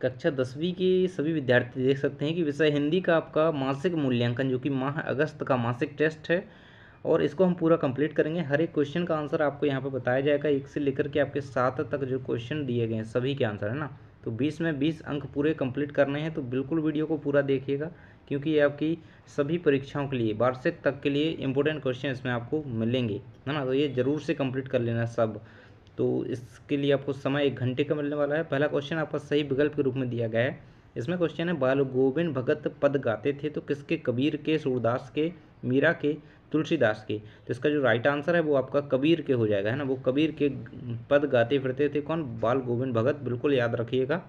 कक्षा 10वीं के सभी विद्यार्थी देख सकते हैं कि विषय हिंदी का आपका मासिक मूल्यांकन जो कि माह अगस्त का मासिक टेस्ट है, और इसको हम पूरा कंप्लीट करेंगे। हर एक क्वेश्चन का आंसर आपको यहाँ पे बताया जाएगा, 1 से लेकर के आपके 7 तक जो क्वेश्चन दिए गए हैं सभी के आंसर है ना। तो 20 में 20 अंक पूरे कंप्लीट करने हैं, तो बिल्कुल वीडियो को पूरा देखिएगा, क्योंकि ये आपकी सभी परीक्षाओं के लिए वार्षिक तक के लिए इंपॉर्टेंट क्वेश्चन इसमें आपको मिलेंगे, है ना। तो ये जरूर से कंप्लीट कर लेना सब। तो इसके लिए आपको समय 1 घंटे का मिलने वाला है। पहला क्वेश्चन आपका सही विकल्प के रूप में दिया गया है। इसमें क्वेश्चन है, बाल गोविंद भगत पद गाते थे तो किसके? कबीर के, सूरदास के, मीरा के, तुलसीदास के। तो इसका जो राइट आंसर है वो आपका कबीर के हो जाएगा, है ना। वो कबीर के पद गाते फिरते थे कौन? बाल गोविंद भगत, बिल्कुल याद रखिएगा।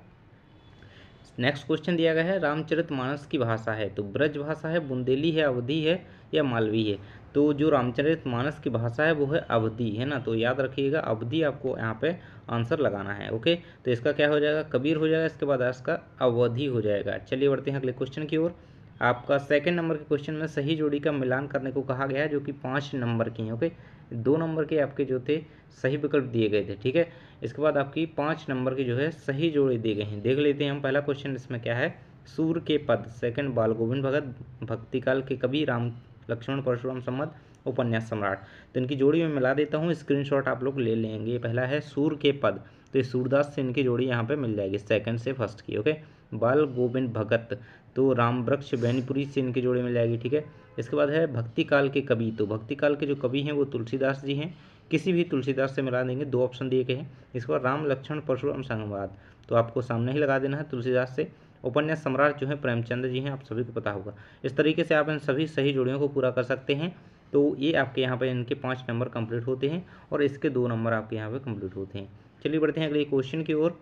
नेक्स्ट क्वेश्चन दिया गया है, रामचरितमानस की भाषा है तो ब्रज भाषा है, बुंदेली है, अवधी है या मालवी है? तो जो रामचरितमानस की भाषा है वो है अवधी, है ना। तो याद रखिएगा अवधी आपको यहाँ पे आंसर लगाना है। ओके, तो इसका क्या हो जाएगा? कबीर हो जाएगा, इसके बाद इसका अवधी हो जाएगा। चलिए बढ़ते हैं अगले क्वेश्चन की ओर। आपका सेकंड नंबर के क्वेश्चन में सही जोड़ी का मिलान करने को कहा गया है, जो कि 5 नंबर की हैं। ओके, 2 नंबर के आपके जो थे सही विकल्प दिए गए थे, ठीक है। इसके बाद आपकी 5 नंबर की जो है सही जोड़ी दी गई हैं। देख लेते हैं हम पहला क्वेश्चन इसमें क्या है। सूर के पद, सेकंड बाल गोविंद भगत, भक्तिकाल के कवि राम लक्ष्मण परशुराम संबंध, उपन्यास सम्राट। तो इनकी जोड़ी में मिला देता हूँ, स्क्रीनशॉट आप लोग ले लेंगे। पहला है सूर के पद, तो ये सूरदास से इनकी जोड़ी यहाँ पे मिल जाएगी, सेकंड से फर्स्ट की। ओके, बाल गोविंद भगत तो राम वृक्ष बैनीपुरी से इनकी जोड़ी मिल जाएगी, ठीक है। इसके बाद है भक्ति काल के कवि, तो भक्ति काल के जो कवि हैं वो तुलसीदास जी हैं, किसी भी तुलसीदास से मिला देंगे, 2 ऑप्शन दिए गए हैं। इसके बाद राम लक्ष्मण परशुराम संवाद, तो आपको सामने ही लगा देना है तुलसीदास से। उपन्यास सम्राट जो है प्रेमचंद जी हैं, आप सभी को पता होगा। इस तरीके से आप इन सभी सही जोड़ियों को पूरा कर सकते हैं। तो ये आपके यहाँ पे इनके 5 नंबर कंप्लीट होते हैं और इसके 2 नंबर आपके यहाँ पे कंप्लीट होते हैं। चलिए बढ़ते हैं अगले क्वेश्चन की ओर।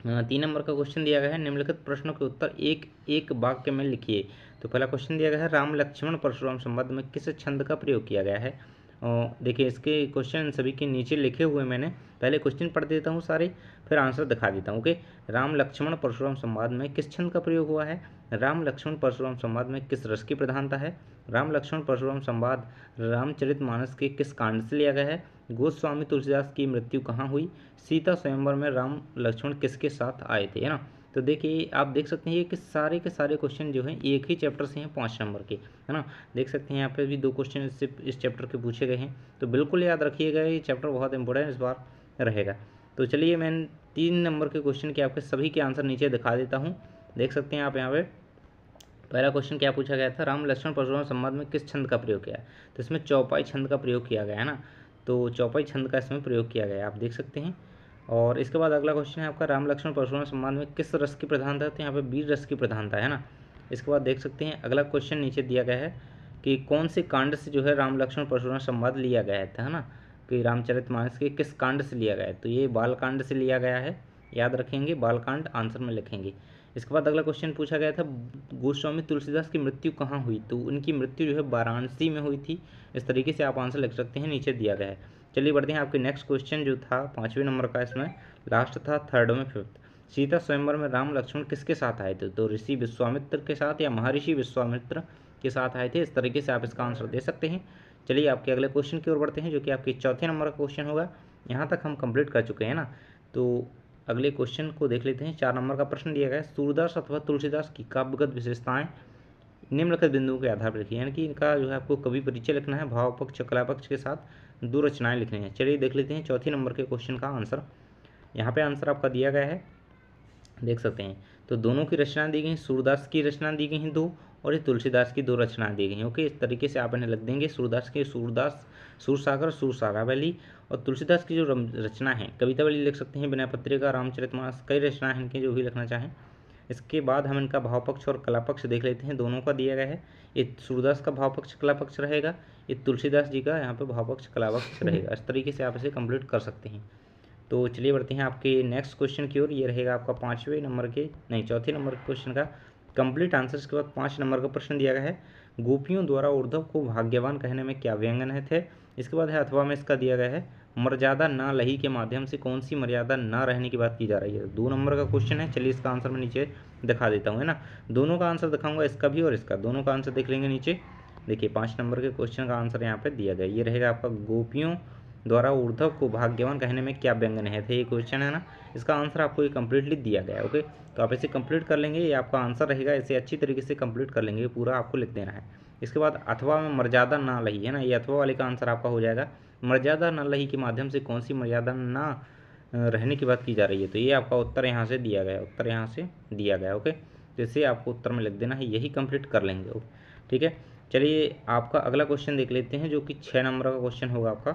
3 नंबर का क्वेश्चन दिया गया है, निम्नलिखित प्रश्नों के उत्तर एक एक वाक्य में लिखिए। तो पहला क्वेश्चन दिया गया है, राम लक्ष्मण परशुराम संवाद में किस छंद का प्रयोग किया गया है? देखिए इसके क्वेश्चन सभी के नीचे लिखे हुए मैंने, पहले क्वेश्चन पढ़ देता हूँ सारे, फिर आंसर दिखा देता हूँ। ओके, राम लक्ष्मण परशुराम संवाद में किस छंद का प्रयोग हुआ है? राम लक्ष्मण परशुराम संवाद में किस रस की प्रधानता है? राम लक्ष्मण परशुराम संवाद रामचरितमानस के किस कांड से लिया गया है? गोस्वामी तुलसीदास की मृत्यु कहाँ हुई? सीता स्वयंवर में राम लक्ष्मण किसके साथ आए थे, है ना। तो देखिए आप देख सकते हैं ये कि सारे के सारे क्वेश्चन जो हैं एक ही चैप्टर से हैं, 5 नंबर के, है ना। देख सकते हैं यहाँ पे भी 2 क्वेश्चन इस चैप्टर के पूछे गए हैं। तो बिल्कुल याद रखिएगा, ये चैप्टर बहुत इंपॉर्टेंट इस बार रहेगा। तो चलिए मैं 3 नंबर के क्वेश्चन के आपके सभी के आंसर नीचे दिखा देता हूँ। देख सकते हैं आप यहाँ पे। पहला क्वेश्चन क्या पूछा गया था, राम लक्ष्मण परशुराम संवाद में किस छंद का प्रयोग किया है? तो इसमें चौपाई छंद का प्रयोग किया गया है ना। तो चौपाई छंद का इसमें प्रयोग किया गया है, आप देख सकते हैं। और इसके बाद अगला क्वेश्चन है आपका, राम लक्ष्मण परशुराम संवाद में किस रस की प्रधानता है? तो यहाँ पे वीर रस की प्रधानता है ना। इसके बाद देख सकते हैं अगला क्वेश्चन नीचे दिया गया है कि कौन से कांड से जो है राम लक्ष्मण परशुराम संवाद लिया गया था, है ना। कि रामचरितमानस के किस कांड से लिया गया है? तो ये बाल कांड से लिया गया है, याद रखेंगे, बाल कांड आंसर में लिखेंगे। इसके बाद अगला क्वेश्चन पूछा गया था, गोस्वामी तुलसीदास की मृत्यु कहाँ हुई? तो उनकी मृत्यु जो है वाराणसी में हुई थी। इस तरीके से आप आंसर लिख सकते हैं, नीचे दिया गया है। चलिए बढ़ते हैं आपके नेक्स्ट क्वेश्चन जो था 5वें नंबर का, इसमें लास्ट था 3rd में 5th। सीता स्वयंवर में राम लक्ष्मण किसके साथ आए थे? तो ऋषि विश्वामित्र के साथ या महर्षि विश्वामित्र के साथ आए थे। इस तरीके से आप इसका आंसर दे सकते हैं। चलिए आपके अगले क्वेश्चन की ओर बढ़ते हैं, जो कि आपके 4थे नंबर का क्वेश्चन होगा। यहाँ तक हम कंप्लीट कर चुके हैं ना। तो अगले क्वेश्चन को देख लेते हैं। 4 नंबर का प्रश्न दिया गया है, सूरदास अथवा तुलसीदास की काव्यगत विशेषताएं निम्नलिखित बिंदुओं के आधार पर लिखिए। यानी कि इनका जो है आपको कवि परिचय लिखना है, भाव पक्ष कला पक्ष के साथ 2 रचनाएं लिखनी है। चलिए देख लेते हैं 4थे नंबर के क्वेश्चन का आंसर। यहाँ पे आंसर आपका दिया गया है, देख सकते हैं। तो दोनों की रचना दी गई, सूरदास की रचना दी गई हैं 2, और ये तुलसीदास की 2 रचनाएं दी गई हैं। ओके, इस तरीके से आप इन्हें लिख देंगे। सूरदास की सूरदास सूरसागर सूरसारावली, और तुलसीदास की जो रचना है कवितावली लिख सकते हैं, विनय पत्रिका, रामचरितमानस, कई रचनाएं हैं इनकी, जो भी लिखना चाहें। इसके बाद हम इनका भाव पक्ष और कला पक्ष देख लेते हैं, दोनों का दिया गया है। ये सूरदास का भाव पक्ष कला पक्ष रहेगा, ये तुलसीदास जी का यहाँ पे भाव पक्ष कला पक्ष रहेगा। इस तरीके से आप इसे कंप्लीट कर सकते हैं। तो चलिए बढ़ते हैं आपके नेक्स्ट क्वेश्चन की ओर। ये रहेगा आपका 5वें नंबर के नहीं 4थे नंबर के क्वेश्चन का कंप्लीट आंसर। के बाद 5 नंबर का प्रश्न दिया गया है, गोपियों द्वारा उद्धव को भाग्यवान कहने में क्या व्यंजन है थे? इसके बाद है अथवा में इसका दिया गया है, मर्यादा ना लही के माध्यम से कौन सी मर्यादा ना रहने की बात की जा रही है? 2 नंबर का क्वेश्चन है। चलिए इसका आंसर मैं नीचे दिखा देता हूँ, है ना। दोनों का आंसर दिखाऊंगा, इसका भी और इसका, दोनों का आंसर देख लेंगे नीचे। देखिए 5 नंबर के क्वेश्चन का आंसर यहाँ पे दिया गया, ये रहेगा आपका, गोपियों द्वारा ऊर्ध्व को भाग्यवान कहने में क्या व्यंजन है। तो ये क्वेश्चन है ना, इसका आंसर आपको ये कंप्लीटली दिया गया है। ओके, तो आप इसे कंप्लीट कर लेंगे, ये आपका आंसर रहेगा। इसे अच्छी तरीके से कंप्लीट कर लेंगे, पूरा आपको लिख देना है। इसके बाद अथवा में मर्यादा ना लही है ना, ये अथवा वाले का आंसर आपका हो जाएगा। मर्यादा न लही के माध्यम से कौन सी मर्यादा ना रहने की बात की जा रही है। तो ये आपका उत्तर यहाँ से दिया गया, उत्तर यहाँ से दिया गया। ओके, तो इसे आपको उत्तर में लिख देना है, यही कंप्लीट कर लेंगे। ठीक है, चलिए आपका अगला क्वेश्चन देख लेते हैं, जो कि 6 नंबर का क्वेश्चन होगा आपका।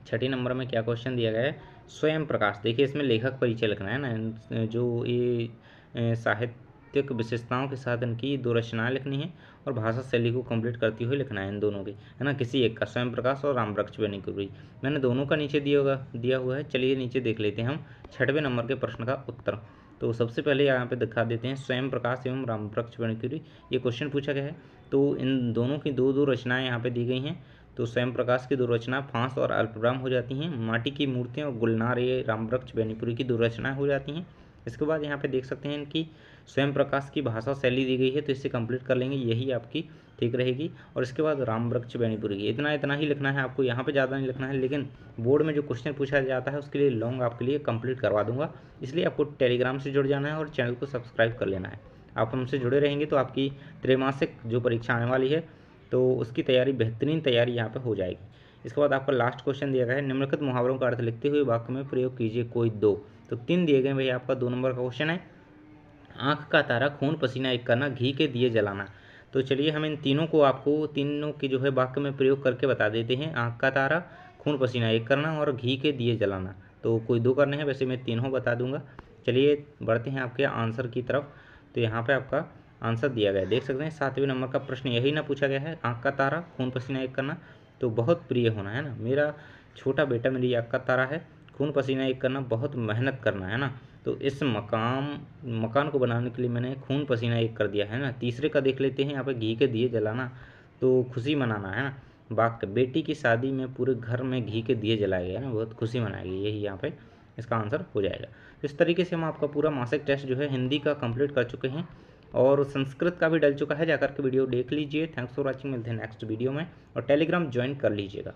6 नंबर में क्या क्वेश्चन दिया गया है, स्वयं प्रकाश। देखिए इसमें लेखक परिचय लिखना है ना, जो ये साहित्यिक विशेषताओं के साथ इनकी 2 रचनाएँ लिखनी है और भाषा शैली को कंप्लीट करती हुई लिखना है इन दोनों की, है ना, किसी एक का, स्वयं प्रकाश और रामवृक्ष बेनीपुरी। मैंने दोनों का नीचे दिया हुआ है। चलिए नीचे देख लेते हैं हम 6वें नंबर के प्रश्न का उत्तर। तो सबसे पहले यहाँ पे दिखा देते हैं, स्वयं प्रकाश एवं रामवृक्ष बेनीपुरी, ये क्वेश्चन पूछा गया है। तो इन दोनों की 2 रचनाएँ यहाँ पे दी गई हैं। तो स्वयं प्रकाश की 2 रचना फांस और अल्पविराम हो जाती हैं। माटी की मूर्तियाँ और गुलनार, ये रामवृक्ष बेनीपुरी की 2 रचनाएँ हो जाती हैं। इसके बाद यहाँ पे देख सकते हैं इनकी स्वयं प्रकाश की भाषा शैली दी गई है, तो इससे कंप्लीट कर लेंगे, यही आपकी ठीक रहेगी। और इसके बाद रामवृक्ष बेनीपुरी की इतना ही लिखना है आपको, यहाँ पे ज़्यादा नहीं लिखना है, लेकिन बोर्ड में जो क्वेश्चन पूछा जाता है उसके लिए लॉन्ग आपके लिए कंप्लीट करवा दूंगा। इसलिए आपको टेलीग्राम से जुड़ जाना है और चैनल को सब्सक्राइब कर लेना है। आप हमसे जुड़े रहेंगे तो आपकी त्रैमासिक जो परीक्षा आने वाली है तो उसकी तैयारी, बेहतरीन तैयारी यहाँ पे हो जाएगी। इसके बाद आपका लास्ट क्वेश्चन दिया गया है, निम्नलिखित मुहावरों का अर्थ लिखते हुए वाक्य में प्रयोग कीजिए कोई 2। तो 3 दिए गए भाई, आपका 2 नंबर का क्वेश्चन है, आँख का तारा, खून पसीना एक करना, घी के दिए जलाना। तो चलिए हम इन तीनों को आपको, तीनों की जो है वाक्य में प्रयोग करके बता देते हैं। आँख का तारा, खून पसीना एक करना और घी के दिए जलाना। तो कोई 2 करने हैं, वैसे मैं तीनों बता दूंगा। चलिए बढ़ते हैं आपके आंसर की तरफ। तो यहाँ पे आपका आंसर दिया गया है, देख सकते हैं 7वें नंबर का प्रश्न यही ना पूछा गया है, आँख का तारा, खून पसीना एक करना। तो बहुत प्रिय होना है ना, मेरा छोटा बेटा मेरी आँख का तारा है, खून पसीना एक करना, बहुत मेहनत करना है ना। तो इस मकान को बनाने के लिए मैंने खून पसीना एक कर दिया है ना। तीसरे का देख लेते हैं यहाँ पे, घी के दिए जलाना, तो खुशी मनाना है ना। वाक्य, बेटी की शादी में पूरे घर में घी के दिए जलाए गए ना, बहुत खुशी मनाई गई, यही यहाँ पे इसका आंसर हो जाएगा। इस तरीके से हम आपका पूरा मासिक टेस्ट जो है हिंदी का कंप्लीट कर चुके हैं और संस्कृत का भी डल चुका है, जाकर के वीडियो देख लीजिए। थैंक्स फॉर वॉचिंग, मिलते हैं नेक्स्ट वीडियो में, और टेलीग्राम ज्वाइन कर लीजिएगा।